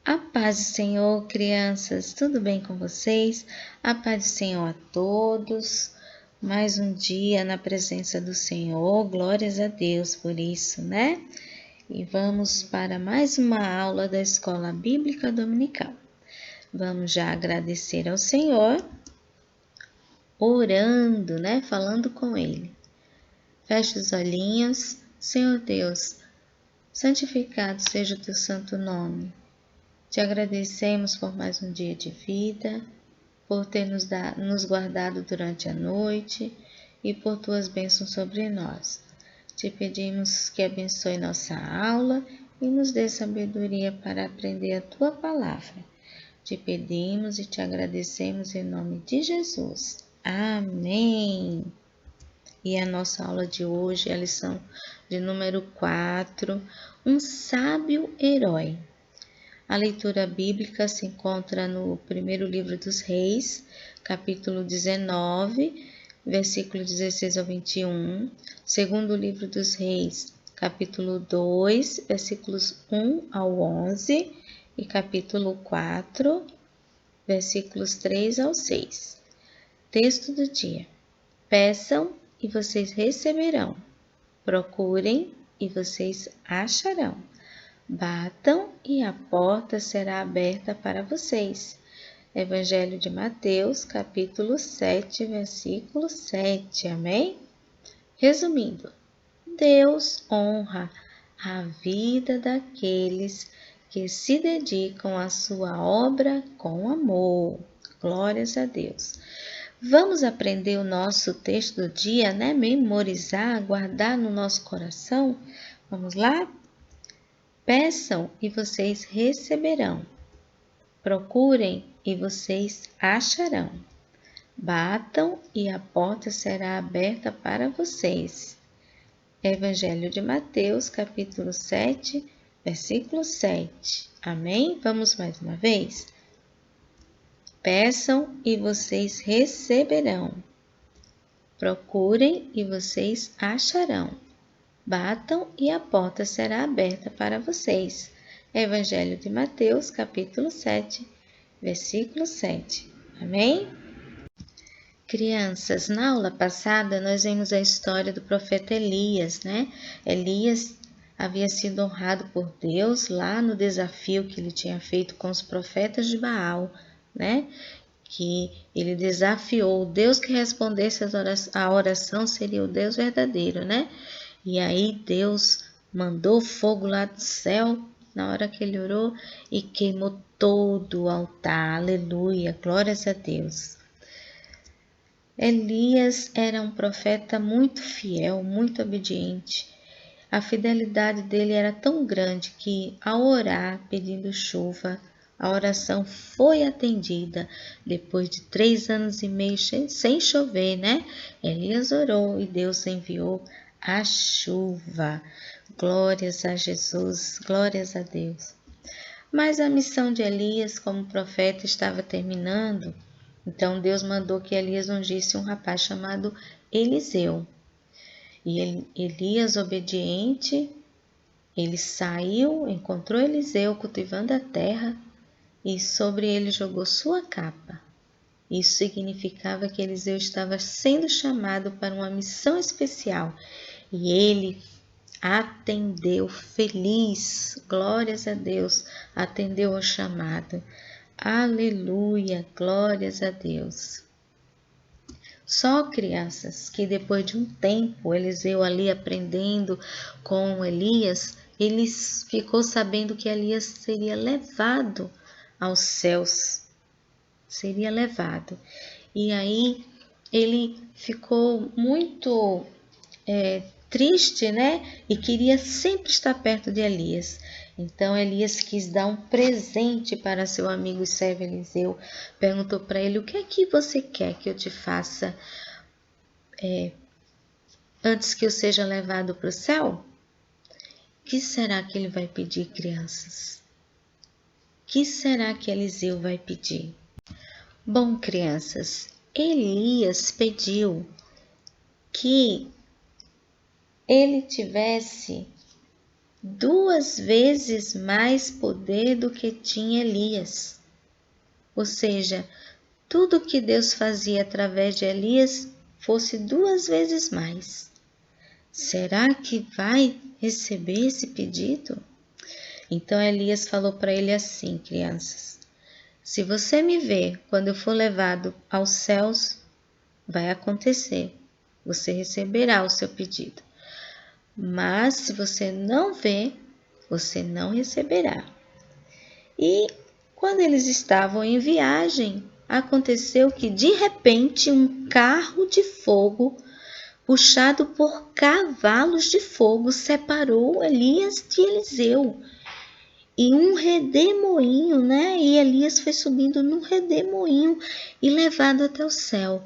A paz do Senhor, crianças, tudo bem com vocês? A paz do Senhor a todos. Mais um dia na presença do Senhor, glórias a Deus por isso, né? E vamos para mais uma aula da Escola Bíblica Dominical. Vamos já agradecer ao Senhor, orando, né? Falando com Ele. Feche os olhinhos. Senhor Deus, santificado seja o teu santo nome. Te agradecemos por mais um dia de vida, por ter nos guardado durante a noite e por tuas bênçãos sobre nós. Te pedimos que abençoe nossa aula e nos dê sabedoria para aprender a tua palavra. Te pedimos e te agradecemos em nome de Jesus. Amém! E a nossa aula de hoje é a lição de número 4, um sábio herói. A leitura bíblica se encontra no primeiro livro dos Reis, capítulo 19, versículo 16 ao 21. Segundo livro dos Reis, capítulo 2, versículos 1 ao 11. E capítulo 4, versículos 3 ao 6. Texto do dia. Peçam e vocês receberão. Procurem e vocês acharão. Batam e a porta será aberta para vocês. Evangelho de Mateus, capítulo 7, versículo 7. Amém? Resumindo, Deus honra a vida daqueles que se dedicam à sua obra com amor. Glórias a Deus. Vamos aprender o nosso texto do dia, né? Memorizar, guardar no nosso coração. Vamos lá? Peçam e vocês receberão. Procurem e vocês acharão. Batam e a porta será aberta para vocês. Evangelho de Mateus, capítulo 7, versículo 7. Amém? Vamos mais uma vez? Peçam e vocês receberão. Procurem e vocês acharão. Batam e a porta será aberta para vocês. Evangelho de Mateus, capítulo 7, versículo 7. Amém? Crianças, na aula passada nós vimos a história do profeta Elias, né? Elias havia sido honrado por Deus lá no desafio que ele tinha feito com os profetas de Baal, né? Que ele desafiou o Deus que respondesse a oração seria o Deus verdadeiro, né? E aí Deus mandou fogo lá do céu na hora que ele orou e queimou todo o altar. Aleluia, glórias a Deus. Elias era um profeta muito fiel, muito obediente. A fidelidade dele era tão grande que, ao orar pedindo chuva, a oração foi atendida. Depois de 3 anos e meio sem chover, né? Elias orou e Deus enviou a chuva. Glórias a Jesus, glórias a Deus. Mas a missão de Elias como profeta estava terminando, então Deus mandou que Elias ungisse um rapaz chamado Eliseu. E Elias, obediente, ele saiu, encontrou Eliseu cultivando a terra e sobre ele jogou sua capa. Isso significava que Eliseu estava sendo chamado para uma missão especial e ele atendeu feliz, glórias a Deus, atendeu ao chamado. Aleluia, glórias a Deus. Só crianças que depois de um tempo, Eliseu ali aprendendo com Elias, ele ficou sabendo que Elias seria levado aos céus. Seria levado. E aí ele ficou muito triste, né? E queria sempre estar perto de Elias. Então Elias quis dar um presente para seu amigo e servo Eliseu. Perguntou para ele: o que é que você quer que eu te faça antes que eu seja levado para o céu? O que será que ele vai pedir, crianças? O que será que Eliseu vai pedir? Bom, crianças, Elias pediu que ele tivesse 2 vezes mais poder do que tinha Elias. Ou seja, tudo que Deus fazia através de Elias fosse 2 vezes mais. Será que vai receber esse pedido? Então Elias falou para ele assim, crianças: se você me ver quando eu for levado aos céus, vai acontecer. Você receberá o seu pedido. Mas se você não ver, você não receberá. E quando eles estavam em viagem, aconteceu que de repente um carro de fogo, puxado por cavalos de fogo, separou Elias de Eliseu. E um redemoinho, né? E Elias foi subindo num redemoinho e levado até o céu.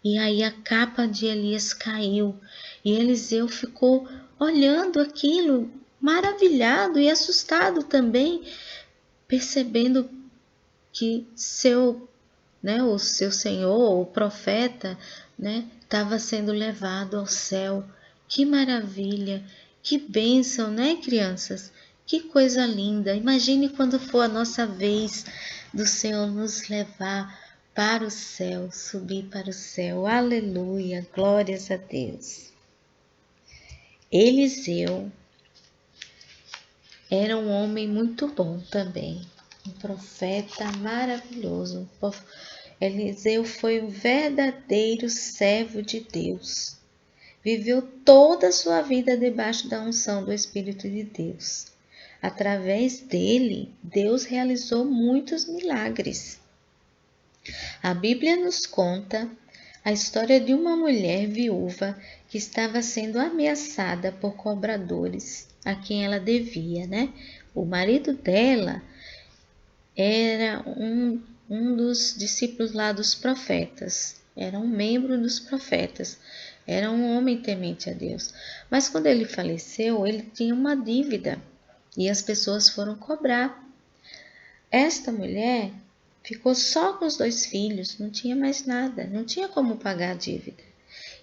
E aí a capa de Elias caiu. E Eliseu ficou olhando aquilo, maravilhado e assustado também, percebendo que o seu senhor, o profeta, né, estava sendo levado ao céu. Que maravilha, que bênção, né, crianças? Que coisa linda. Imagine quando for a nossa vez do Senhor nos levar para o céu, subir para o céu. Aleluia, glórias a Deus. Eliseu era um homem muito bom também, um profeta maravilhoso. Eliseu foi um verdadeiro servo de Deus. Viveu toda a sua vida debaixo da unção do Espírito de Deus. Através dele, Deus realizou muitos milagres. A Bíblia nos conta a história de uma mulher viúva que estava sendo ameaçada por cobradores a quem ela devia, né? O marido dela era um dos discípulos lá dos profetas, era um membro dos profetas, era um homem temente a Deus. Mas quando ele faleceu, ele tinha uma dívida e as pessoas foram cobrar. Esta mulher ficou só com os 2 filhos, não tinha mais nada, não tinha como pagar a dívida.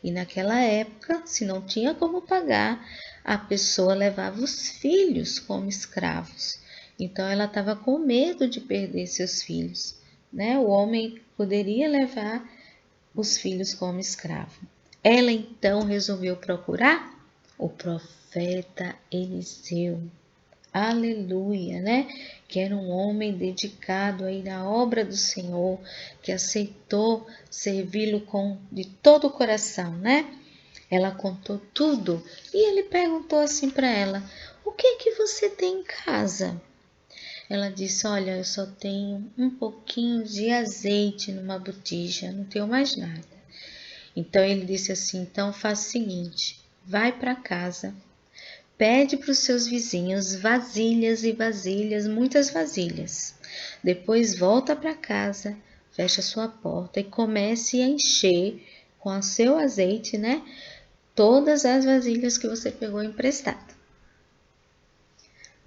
E naquela época, se não tinha como pagar, a pessoa levava os filhos como escravos. Então ela estava com medo de perder seus filhos, né? O homem poderia levar os filhos como escravo. Ela então resolveu procurar o profeta Eliseu. Aleluia, né? Que era um homem dedicado aí na obra do Senhor, que aceitou servi-lo de todo o coração, né? Ela contou tudo e ele perguntou assim para ela: o que é que você tem em casa? Ela disse: olha, eu só tenho um pouquinho de azeite numa botija, não tenho mais nada. Então ele disse assim: então faça o seguinte, vai para casa, pede para os seus vizinhos vasilhas e vasilhas, muitas vasilhas. Depois volta para casa, fecha sua porta e comece a encher com o seu azeite, né? Todas as vasilhas que você pegou emprestado.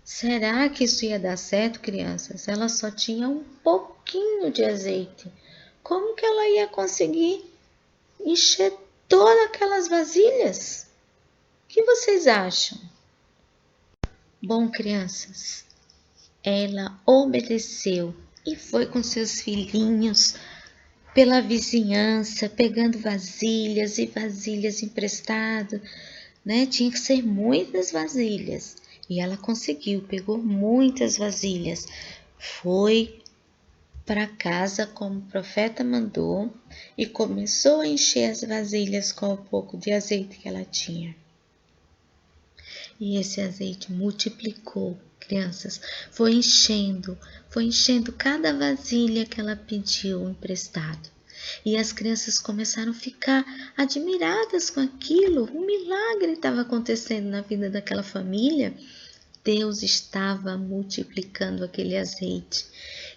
Será que isso ia dar certo, crianças? Ela só tinha um pouquinho de azeite. Como que ela ia conseguir encher todas aquelas vasilhas? O que vocês acham? Bom, crianças, ela obedeceu e foi com seus filhinhos pela vizinhança, pegando vasilhas e vasilhas emprestado, né? Tinha que ser muitas vasilhas. E ela conseguiu, pegou muitas vasilhas. Foi para casa como o profeta mandou e começou a encher as vasilhas com o pouco de azeite que ela tinha. E esse azeite multiplicou, crianças, foi enchendo cada vasilha que ela pediu emprestado. E as crianças começaram a ficar admiradas com aquilo. Um milagre estava acontecendo na vida daquela família. Deus estava multiplicando aquele azeite.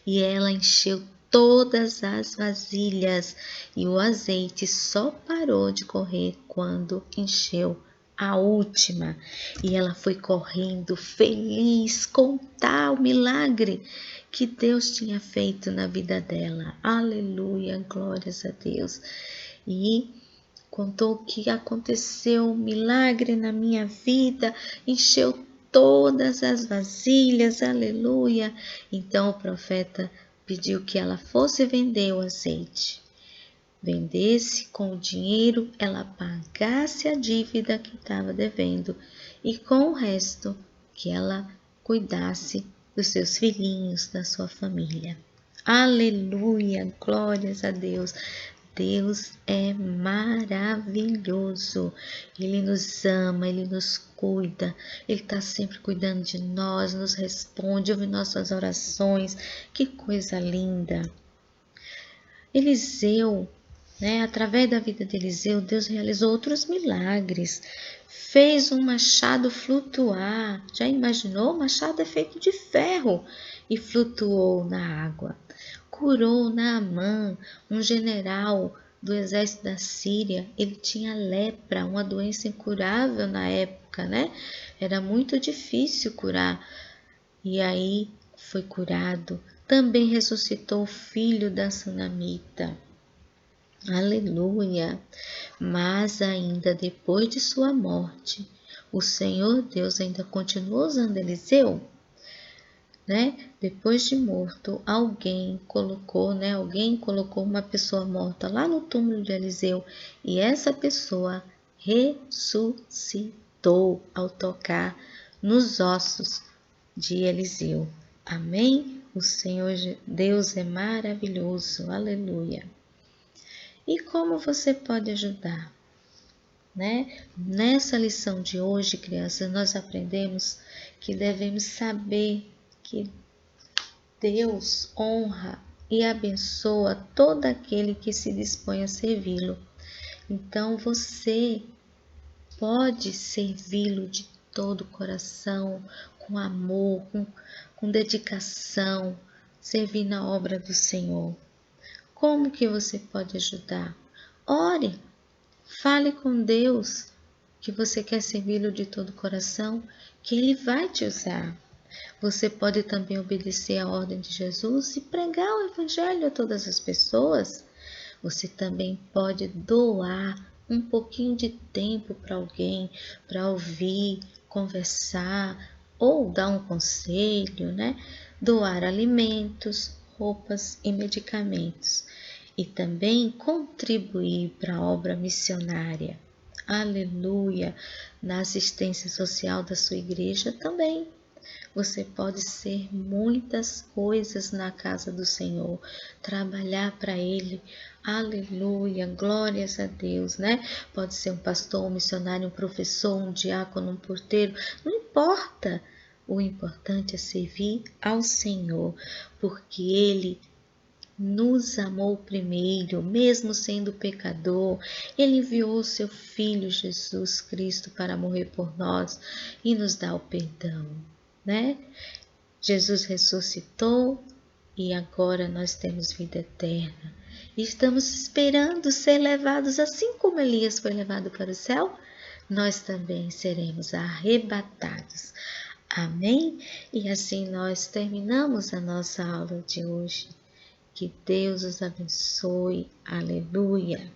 E ela encheu todas as vasilhas. E o azeite só parou de correr quando encheu a última. E ela foi correndo feliz contar o milagre que Deus tinha feito na vida dela. Aleluia, glórias a Deus. E contou que aconteceu um milagre na minha vida, encheu todas as vasilhas, aleluia. Então o profeta pediu que ela fosse vender o azeite. Vendesse com o dinheiro, ela pagasse a dívida que estava devendo e com o resto que ela cuidasse dos seus filhinhos, da sua família. Aleluia, glórias a Deus. Deus é maravilhoso. Ele nos ama, Ele nos cuida. Ele está sempre cuidando de nós, nos responde, ouve nossas orações. Que coisa linda. Eliseu, através da vida de Eliseu, Deus realizou outros milagres. Fez um machado flutuar. Já imaginou? O machado é feito de ferro e flutuou na água. Curou Naamã, um general do exército da Síria. Ele tinha lepra, uma doença incurável na época, Era muito difícil curar. E aí foi curado. Também ressuscitou o filho da sunamita. Aleluia! Mas ainda depois de sua morte, o Senhor Deus ainda continuou usando Eliseu. Depois de morto, alguém colocou uma pessoa morta lá no túmulo de Eliseu e essa pessoa ressuscitou ao tocar nos ossos de Eliseu. Amém? O Senhor Deus é maravilhoso. Aleluia. E como você pode ajudar? Nessa lição de hoje, crianças, nós aprendemos que devemos saber que Deus honra e abençoa todo aquele que se dispõe a servi-lo. Então você pode servi-lo de todo o coração, com amor, com dedicação, servir na obra do Senhor. Como que você pode ajudar? Ore, fale com Deus que você quer servi-lo de todo o coração, que Ele vai te usar. Você pode também obedecer à ordem de Jesus e pregar o Evangelho a todas as pessoas. Você também pode doar um pouquinho de tempo para alguém, para ouvir, conversar ou dar um conselho, Doar alimentos, roupas e medicamentos. E também contribuir para a obra missionária. Aleluia! Na assistência social da sua igreja também. Você pode ser muitas coisas na casa do Senhor, trabalhar para Ele. Aleluia, glórias a Deus, Pode ser um pastor, um missionário, um professor, um diácono, um porteiro, não importa. O importante é servir ao Senhor, porque Ele nos amou primeiro, mesmo sendo pecador. Ele enviou o seu Filho Jesus Cristo para morrer por nós e nos dar o perdão. Jesus ressuscitou e agora nós temos vida eterna. E estamos esperando ser levados, assim como Elias foi levado para o céu, nós também seremos arrebatados. Amém? E assim nós terminamos a nossa aula de hoje. Que Deus os abençoe. Aleluia!